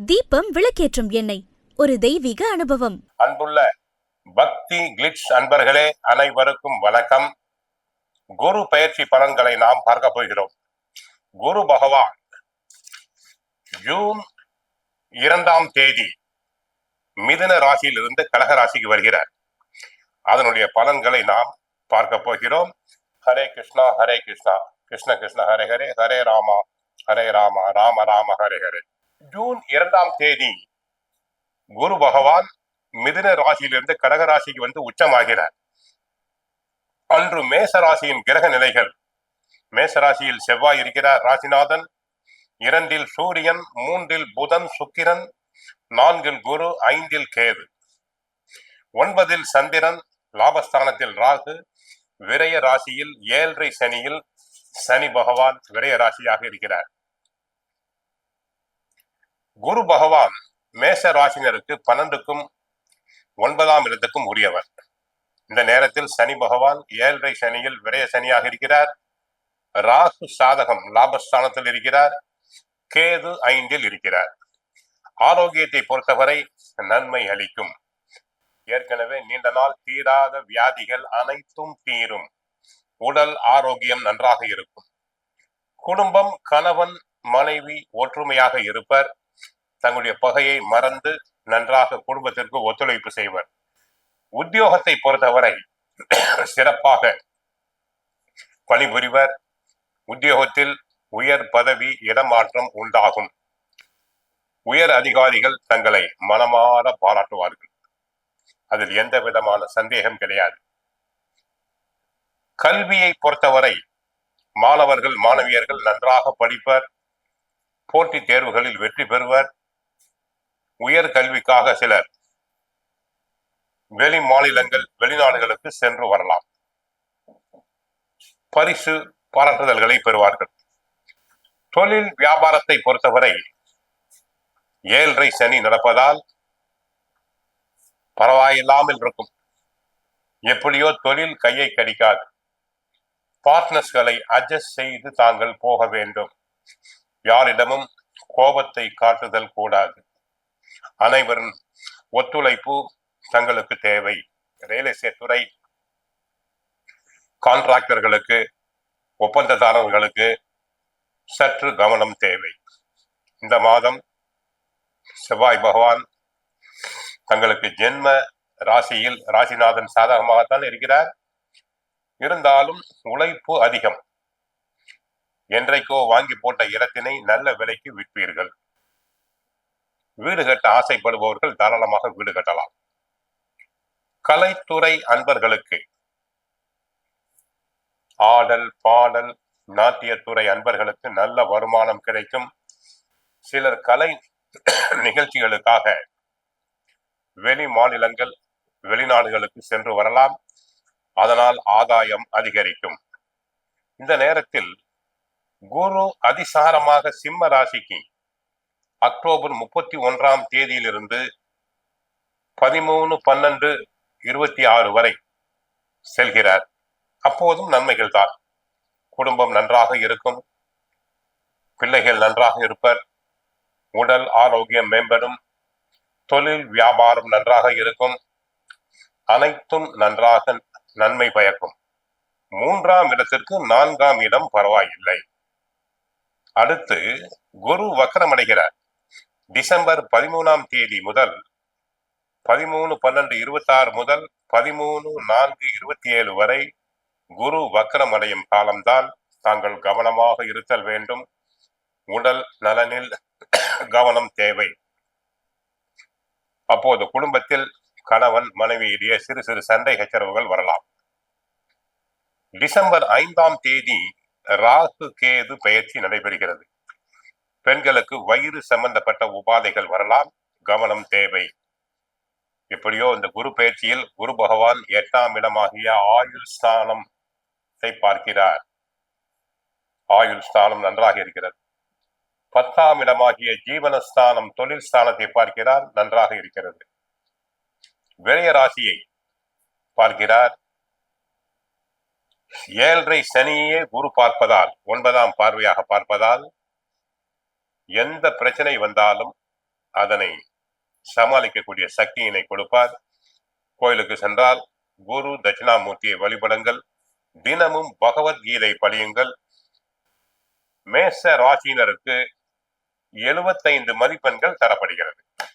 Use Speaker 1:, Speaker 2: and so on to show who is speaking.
Speaker 1: தீபம் விளக்கேற்றும் எண்ணெய், ஒரு தெய்வீக அனுபவம்.
Speaker 2: அன்புள்ள பக்தி கிளிட்ஸ் அன்பர்களே, அனைவருக்கும் வணக்கம். குரு பயிற்சி பலன்களை நாம் பார்க்க போகிறோம். குரு பகவான் ஜூன் 2ஆம் தேதி மிதுன ராசியிலிருந்து கடக ராசிக்கு வருகிறார். அதனுடைய பலன்களை நாம் பார்க்க போகிறோம். ஹரே கிருஷ்ணா ஹரே கிருஷ்ணா, கிருஷ்ண கிருஷ்ண ஹரே ஹரே, ஹரே ராமா ஹரே ராமா, ராம ராம ஹரே ஹரே. ஜூன் 2ஆம் தேதி குரு பகவான் மிதுன ராசியிலிருந்து கடக ராசிக்கு வந்து உச்சமாகிறார். அன்று மேச ராசியின் கிரக நிலைகள்: மேசராசியில் செவ்வாய் இருக்கிறார், ராசிநாதன். 2இல் சூரியன், 3இல் புதன் சுக்கிரன், 4இல் குரு, 5இல் கேது, 9இல் சந்திரன், லாபஸ்தானத்தில் ராகு, விரய ராசியில் 7.5 சனியில் சனி பகவான் விரய ராசியாக இருக்கிறார். குரு பகவான் மேச ராசினருக்கு 12க்கும் 9ஆம் இடத்துக்கும் உரியவர். இந்த நேரத்தில் சனி பகவான் 7.5 சனியில் விரய சனியாக இருக்கிறார். ராகு சாதகம் லாபஸ்தானத்தில் இருக்கிறார். கேது 5இல் இருக்கிறார். ஆரோக்கியத்தை பொறுத்தவரை நன்மை அளிக்கும். ஏற்கனவே நீண்ட நாள் தீராத வியாதிகள் அனைத்தும் தீரும். உடல் ஆரோக்கியம் நன்றாக இருக்கும். குடும்பம், கணவன் மனைவி ஒற்றுமையாக இருப்பர். தங்களுடைய பகையை மறந்து நன்றாக குடும்பத்திற்கு ஒத்துழைப்பு செய்வர். உத்தியோகத்தை பொறுத்தவரை சிறப்பாக பணிபுரிவர். உத்தியோகத்தில் உயர் பதவி இடமாற்றம் உண்டாகும். உயர் அதிகாரிகள் தங்களை மனமாற பாராட்டுவார்கள். அதில் எந்த விதமான சந்தேகம் கிடையாது. கல்வியை பொறுத்தவரை மாணவர்கள் மாணவியர்கள் நன்றாக படிப்பர். போட்டித் தேர்வுகளில் வெற்றி பெறுவர். உயர் கல்விக்காக சிலர் வெளி மாநிலங்கள் வெளிநாடுகளுக்கு சென்று வரலாம். பரிசு பாராட்டுதல்களை பெறுவார்கள். தொழில் வியாபாரத்தை பொறுத்தவரை 7.5 சனி நடப்பதால் பரவாயில்லாமல் இருக்கும். எப்படியோ தொழில் கையை கடிக்காது. பார்ட்னர்ஸ்களை அட்ஜஸ்ட் செய்து தாங்கள் போக வேண்டும். யாரிடமும் கோபத்தை காட்டுதல் கூடாது. அனைவரும் ஒத்துழைப்பு தங்களுக்கு தேவை. ரியல் எஸ்டேட் துறை, கான்ட்ராக்டர்களுக்கு, ஒப்பந்ததாரர்களுக்கு சற்று கவனம் தேவை. இந்த மாதம் செவ்வாய் பகவான் தங்களுக்கு ஜென்ம ராசியில் ராசிநாதன் சாதகமாகத்தான் இருக்கிறார். இருந்தாலும் உழைப்பு அதிகம். என்றைக்கோ வாங்கி போட்ட இடத்தினை நல்ல விலைக்கு விற்பீர்கள். வீடு கட்ட ஆசைப்படுபவர்கள் தாராளமாக வீடு கட்டலாம். கலைத்துறை அன்பர்களுக்கு, ஆடல் பாடல் நாட்டியத்துறை அன்பர்களுக்கு நல்ல வருமானம் கிடைக்கும். சிலர் கலை நிகழ்ச்சிகளுக்காக வெளி மாநிலங்கள் வெளிநாடுகளுக்கு சென்று வரலாம். அதனால் ஆதாயம் அதிகரிக்கும். இந்த நேரத்தில் குரு அதிசாரமாக சிம்ம ராசிக்கு அக்டோபர் 31ஆம் தேதியிலிருந்து 13/12/26 வரை செல்கிறார். அப்போதும் நன்மைகள் தான். குடும்பம் நன்றாக இருக்கும். பிள்ளைகள் நன்றாக இருப்பர். உடல் ஆரோக்கியம் மேம்படும். தொழில் வியாபாரம் நன்றாக இருக்கும். அனைத்தும் நன்றாக நன்மை பயக்கும். 3ஆம் இடத்திற்கு 4ஆம் இடம் பரவாயில்லை. அடுத்து குரு வக்ரமடைகிறார். டிசம்பர் 13ஆம் தேதி முதல் 13/12/26 முதல் 13/4/27 வரை குரு வக்ரம் அடையும் காலம்தான். தாங்கள் கவனமாக இருத்தல் வேண்டும். உடல் நலனில் கவனம் தேவை. அப்போது குடும்பத்தில் கணவன் மனைவியிடையே சிறு சிறு சண்டை சச்சரவுகள் வரலாம். டிசம்பர் 5ஆம் தேதி ராகு கேது பெயர்ச்சி நடைபெறுகிறது. பெண்களுக்கு வயிறு சம்பந்தப்பட்ட உபாதைகள் வரலாம். கவனம் தேவை. எப்படியோ இந்த குரு பெயர்ச்சியில் குரு பகவான் 8ஆம் இடமாகிய ஆயுள் ஸ்தானத்தை பார்க்கிறார். ஆயுள் ஸ்தானம் நன்றாக இருக்கிறது. 10ஆம் இடமாகிய ஜீவனஸ்தானம் தொழில் ஸ்தானத்தை பார்க்கிறார். நன்றாக இருக்கிறது. விரய ராசியை பார்க்கிறார். 7.5 சனியே குரு பார்ப்பதால், 9ஆம் பார்வையாக பார்ப்பதால் எந்த பிரச்சனை வந்தாலும் அதனை சமாளிக்கக்கூடிய சக்தியினை கொடுப்பார். கோயிலுக்கு சென்றால் குரு தட்சிணாமூர்த்தியை வழிபடுங்கள். தினமும் பகவத்கீதை படியுங்கள். மேஷ ராசியினருக்கு 75 மதிப்பெண்கள் தரப்படுகிறது.